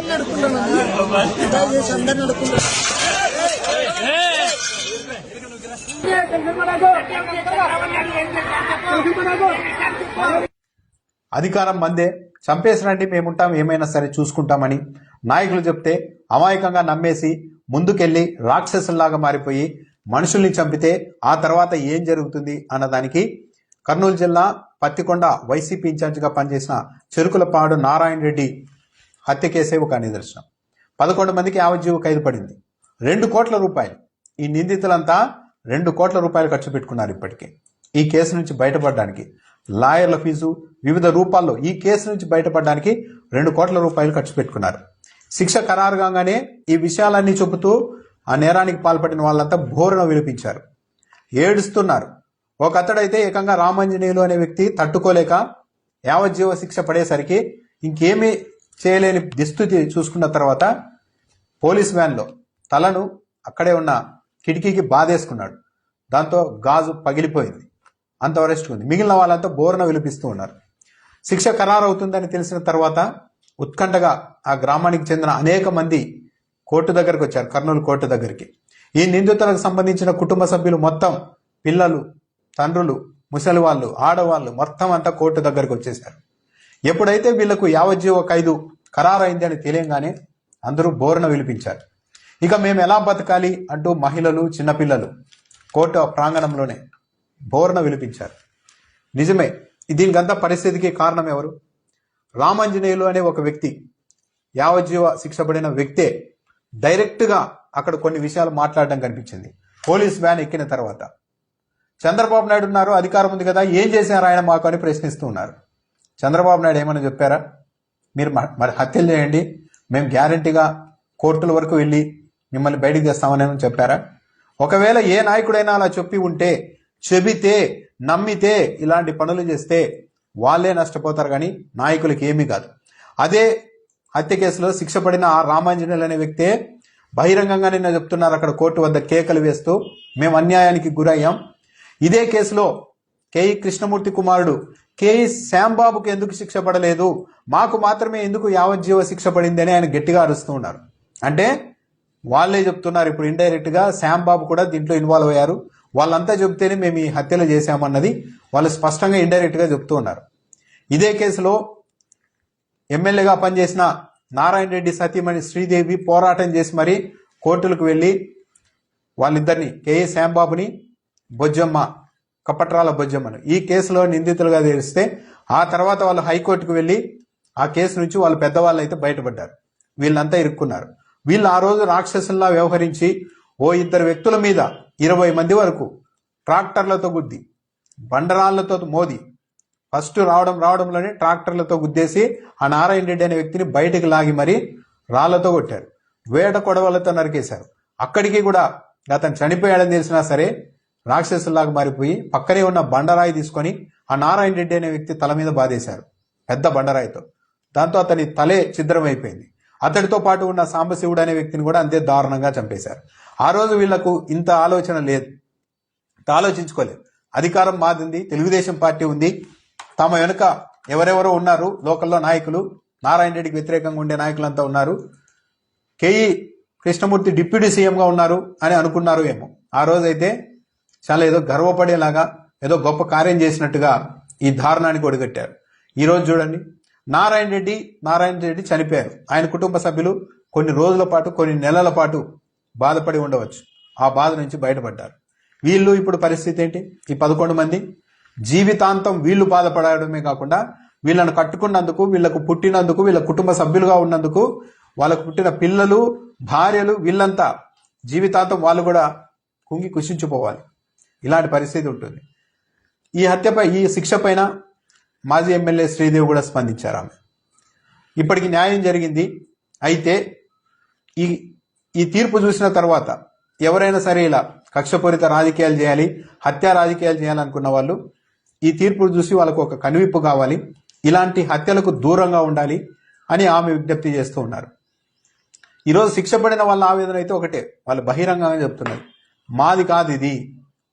అందరిని అడుక్కున్నాను, దయచేసి అందరిని అడుక్కున్నాను. అధికారం మందే, చంపేసినండి మేముంటాం ఏమైనా సరే చూసుకుంటామని నాయకులు చెప్తే అమాయకంగా నమ్మేసి ముందుకెళ్లి రాక్షసుల్లాగా మారిపోయి మనుషుల్ని చంపితే ఆ తర్వాత ఏం జరుగుతుంది అన్నదానికి కర్నూలు జిల్లా పత్తికొండ వైసీపీ ఇన్ఛార్జిగా పనిచేసిన చెరుకులపాడు నారాయణ రెడ్డి హత్య కేసే ఒక నిదర్శనం. 11 మందికి యావజ్జీవ ఖైదు పడింది. 2 కోట్ల రూపాయలు. ఈ నిందితులంతా 2 కోట్ల రూపాయలు ఖర్చు పెట్టుకున్నారు. ఇప్పటికే ఈ కేసు నుంచి బయటపడడానికి లాయర్ల ఫీజు వివిధ రూపాల్లో ఈ కేసు నుంచి బయటపడడానికి 2 కోట్ల రూపాయలు ఖర్చు పెట్టుకున్నారు. శిక్ష ఖరారు కాగానే ఈ విషయాలన్నీ చెబుతూ ఆ నేరానికి పాల్పడిన వాళ్ళంతా ఘోరణ విలిపించారు, ఏడుస్తున్నారు. ఒక అతడైతే ఏకంగా రామాంజనేయులు అనే వ్యక్తి తట్టుకోలేక యావజ్జీవ శిక్ష పడేసరికి ఇంకేమీ చేయలేని దుస్థితి చూసుకున్న తర్వాత పోలీస్ వ్యాన్లో తలను అక్కడే ఉన్న కిటికీకి బాధేసుకున్నాడు. దాంతో గాజు పగిలిపోయింది. అంతవరకు ఉంది. మిగిలిన వాళ్ళంతా బోరణ విలిపిస్తూ ఉన్నారు. శిక్ష ఖరారవుతుందని తెలిసిన తర్వాత ఉత్కంఠగా ఆ గ్రామానికి చెందిన అనేక మంది కోర్టు దగ్గరకు వచ్చారు, కర్నూలు కోర్టు దగ్గరికి. ఈ నిందితులకు సంబంధించిన కుటుంబ సభ్యులు మొత్తం, పిల్లలు, తండ్రులు, ముసలి వాళ్ళు, ఆడవాళ్ళు మొత్తం అంతా కోర్టు దగ్గరకు వచ్చేశారు. ఎప్పుడైతే వీళ్లకు యావజ్జీవ ఖైదు ఖరారైంది అని తెలియగానే అందరూ బోరణ విలిపించారు. ఇక మేము ఎలా బతకాలి అంటూ మహిళలు, చిన్నపిల్లలు కోర్టు ప్రాంగణంలోనే బోరణ విలిపించారు. నిజమే, దీనికంతా పరిస్థితికి కారణం ఎవరు? రామాంజనేయులు అనే ఒక వ్యక్తి, యావజ్జీవ శిక్ష పడిన వ్యక్తే డైరెక్ట్గా అక్కడ కొన్ని విషయాలు మాట్లాడడం కనిపించింది. పోలీస్ వ్యాన్ ఎక్కిన తర్వాత చంద్రబాబు నాయుడు ఉన్నారు, అధికారం ఉంది కదా, ఏం చేశారు ఆయన మాకు అని ప్రశ్నిస్తూ ఉన్నారు. చంద్రబాబు నాయుడు ఏమని చెప్పారా? మీరు మరి హత్యలు చేయండి, మేము గ్యారంటీగా కోర్టుల వరకు వెళ్ళి మిమ్మల్ని బయటికి తెస్తామని చెప్పారా? ఒకవేళ ఏ నాయకుడైనా అలా చెబితే నమ్మితే ఇలాంటి పనులు చేస్తే వాళ్ళే నష్టపోతారు, కానీ నాయకులకి ఏమీ కాదు. అదే హత్య కేసులో శిక్ష పడిన ఆ రామాంజనేయులు అనే వ్యక్తే బహిరంగంగా నిన్న చెప్తున్నారు అక్కడ కోర్టు వద్ద కేకలు వేస్తూ, మేము అన్యాయానికి గురయ్యాం. ఇదే కేసులో కేఈ కృష్ణమూర్తి కుమారుడు కేఈ శ్యాంబాబుకు ఎందుకు శిక్ష పడలేదు, మాకు మాత్రమే ఎందుకు యావజ్జీవ శిక్ష పడింది అని ఆయన గట్టిగా అరుస్తూ ఉన్నారు. అంటే వాళ్ళే చెప్తున్నారు ఇప్పుడు ఇండైరెక్ట్ గా శ్యాంబాబు కూడా దీంట్లో ఇన్వాల్వ్ అయ్యారు, వాళ్ళంతా చెబితేనే మేము ఈ హత్యలు చేశామన్నది వాళ్ళు స్పష్టంగా ఇండైరెక్ట్ గా చెప్తూ ఉన్నారు. ఇదే కేసులో ఎమ్మెల్యేగా పనిచేసిన నారాయణ రెడ్డి సతీమణి శ్రీదేవి పోరాటం చేసి మరీ కోర్టులకు వెళ్లి వాళ్ళిద్దరిని, కేఏ శ్యాంబాబుని, బొజ్జమ్మ, కపట్రాల బొజ్జమ్మను ఈ కేసులో నిందితులుగా తెలిస్తే ఆ తర్వాత వాళ్ళు హైకోర్టుకు వెళ్లి ఆ కేసు నుంచి వాళ్ళు పెద్దవాళ్ళు అయితే బయటపడ్డారు. వీళ్ళంతా ఇరుక్కున్నారు. వీళ్ళు ఆ రోజు రాక్షసుల్లా వ్యవహరించి ఓ 2 వ్యక్తుల మీద 20 మంది వరకు ట్రాక్టర్లతో గుద్ది, బండరాళ్లతో మోది, ఫస్ట్ రావడంలోనే ట్రాక్టర్లతో గుద్దేసి ఆ నారాయణ రెడ్డి అనే వ్యక్తిని బయటకు లాగి మరీ రాళ్లతో కొట్టారు, వేట కొడవలతో నరికేశారు. అక్కడికి కూడా అతను చనిపోయాడని తెలిసినా సరే రాక్షసుల్లాగా మారిపోయి పక్కనే ఉన్న బండరాయి తీసుకొని ఆ నారాయణ రెడ్డి అనే వ్యక్తి తల మీద బాధేశారు, పెద్ద బండరాయితో. దాంతో అతని తలే ఛిద్రమైపోయింది. అతడితో పాటు ఉన్న సాంబశివుడు అనే వ్యక్తిని కూడా అంతే దారుణంగా చంపేశారు. ఆ రోజు వీళ్లకు ఇంత ఆలోచన లేదు, ఆలోచించుకోలేదు. అధికారం మాదింది, తెలుగుదేశం పార్టీ ఉంది, తమ వెనుక ఎవరెవరో ఉన్నారు, లోకల్లో నాయకులు, నారాయణ రెడ్డికి వ్యతిరేకంగా ఉండే నాయకులంతా ఉన్నారు, కేఈ కృష్ణమూర్తి డిప్యూటీ సీఎంగా ఉన్నారు అని అనుకున్నారు ఏమో. ఆ రోజైతే చాలా ఏదో గర్వపడేలాగా ఏదో గొప్ప కార్యం చేసినట్టుగా ఈ దారుణానికి ఒడిగట్టారు. ఈరోజు చూడండి, నారాయణ రెడ్డి చనిపోయారు. ఆయన కుటుంబ సభ్యులు కొన్ని రోజుల పాటు, కొన్ని నెలల పాటు బాధపడి ఉండవచ్చు. ఆ బాధ నుంచి బయటపడ్డారు. వీళ్ళు ఇప్పుడు పరిస్థితి ఏంటి? ఈ 11 మంది జీవితాంతం వీళ్ళు బాధపడడమే కాకుండా వీళ్ళను కట్టుకున్నందుకు, వీళ్లకు పుట్టినందుకు, వీళ్ళ కుటుంబ సభ్యులుగా ఉన్నందుకు, వాళ్ళకు పుట్టిన పిల్లలు, భార్యలు, వీళ్ళంతా జీవితాంతం వాళ్ళు కూడా కుంగి కుషించిపోవాలి. ఇలాంటి పరిస్థితి ఉంటుంది. ఈ హత్యపై, ఈ శిక్ష పైన మాజీ ఎమ్మెల్యే శ్రీదేవి కూడా స్పందించారు. ఆమె ఇప్పటికి న్యాయం జరిగింది. అయితే ఈ తీర్పు చూసిన తర్వాత ఎవరైనా సరే ఇలా కక్షపూరిత రాజకీయాలు చేయాలి, హత్య రాజకీయాలు చేయాలనుకున్న వాళ్ళు ఈ తీర్పు చూసి వాళ్ళకు ఒక కనువిప్పు కావాలి, ఇలాంటి హత్యలకు దూరంగా ఉండాలి అని ఆమె విజ్ఞప్తి చేస్తూ ఉన్నారు. ఈరోజు శిక్ష పడిన వాళ్ళ ఆవేదన అయితే ఒకటే, వాళ్ళు బహిరంగంగా చెప్తున్నారు, మాది కాదు ఇది,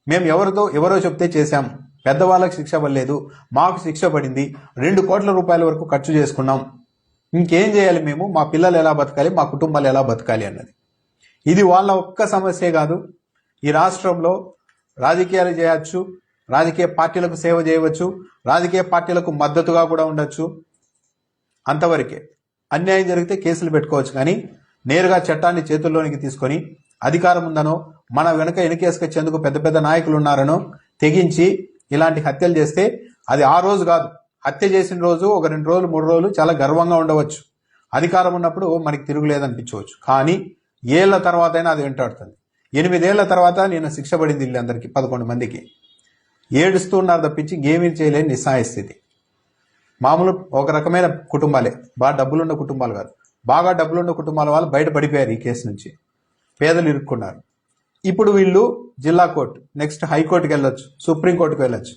మేము ఎవరో చెప్తే చేశాం, పెద్దవాళ్ళకి శిక్ష పడలేదు, మాకు శిక్ష పడింది, 2 కోట్ల రూపాయల వరకు ఖర్చు చేసుకున్నాం ఇంకేం చేయాలి మేము, మా పిల్లలు ఎలా బతకాలి, మా కుటుంబాలు ఎలా బతకాలి అన్నది. ఇది వాళ్ళ ఒక్క సమస్యే కాదు. ఈ రాష్ట్రంలో రాజకీయాలు చేయవచ్చు, రాజకీయ పార్టీలకు సేవ చేయవచ్చు, రాజకీయ పార్టీలకు మద్దతుగా కూడా ఉండొచ్చు, అంతవరకే. అన్యాయం జరిగితే కేసులు పెట్టుకోవచ్చు, కానీ నేరుగా చట్టాన్ని చేతుల్లోనికి తీసుకొని అధికారం ఉందనో మన వెనుక ఎనికేసుకొచ్చేందుకు పెద్ద పెద్ద నాయకులు ఉన్నారనో తెగించి ఇలాంటి హత్యలు చేస్తే అది ఆ రోజు కాదు, హత్య చేసిన రోజు ఒక 2 రోజులు 3 రోజులు చాలా గర్వంగా ఉండవచ్చు, అధికారం ఉన్నప్పుడు మనకి తిరుగులేదనిపించవచ్చు. కానీ ఏళ్ల తర్వాత అయినా అది వెంటాడుతుంది. 8 ఏళ్ల తర్వాత నేను శిక్ష పడింది వీళ్ళందరికీ, 11 మందికి. ఏడుస్తూ ఉన్నారు తప్పించి ఏమీ చేయలేని నిస్సహాయ స్థితి. మామూలు ఒక రకమైన కుటుంబాలే, బాగా డబ్బులున్న కుటుంబాలు కాదు, బాగా డబ్బులున్న కుటుంబాల వాళ్ళు బయట పడిపోయారు ఈ కేసు నుంచి, పేదలు ఇరుక్కున్నారు. ఇప్పుడు వీళ్ళు జిల్లా కోర్టు, నెక్స్ట్ హైకోర్టుకి వెళ్ళొచ్చు, సుప్రీంకోర్టుకు వెళ్ళొచ్చు.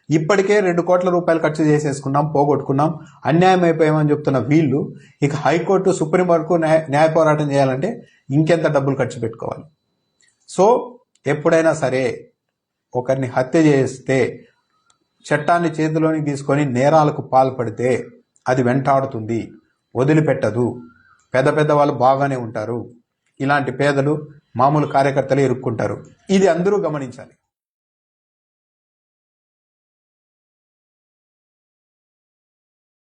ఇప్పటికే 2 కోట్ల రూపాయలు ఖర్చు చేసేసుకున్నాం, పోగొట్టుకున్నాం, అన్యాయం అయిపోయామని చెప్తున్న వీళ్ళు ఇక హైకోర్టు, సుప్రీం వరకు న్యాయ పోరాటం చేయాలంటే ఇంకెంత డబ్బులు ఖర్చు పెట్టుకోవాలి. సో ఎప్పుడైనా సరే ఒకరిని హత్య చేస్తే, చట్టాన్ని చేతిలోకి తీసుకొని నేరాలకు పాల్పడితే అది వెంటాడుతుంది, వదిలిపెట్టదు. పెద్ద పెద్ద వాళ్ళు బాగానే ఉంటారు, ఇలాంటి పేదలు మామూలు కార్యకర్తలు ఇరుక్కుంటారు. ఇది అందరూ గమనించాలి.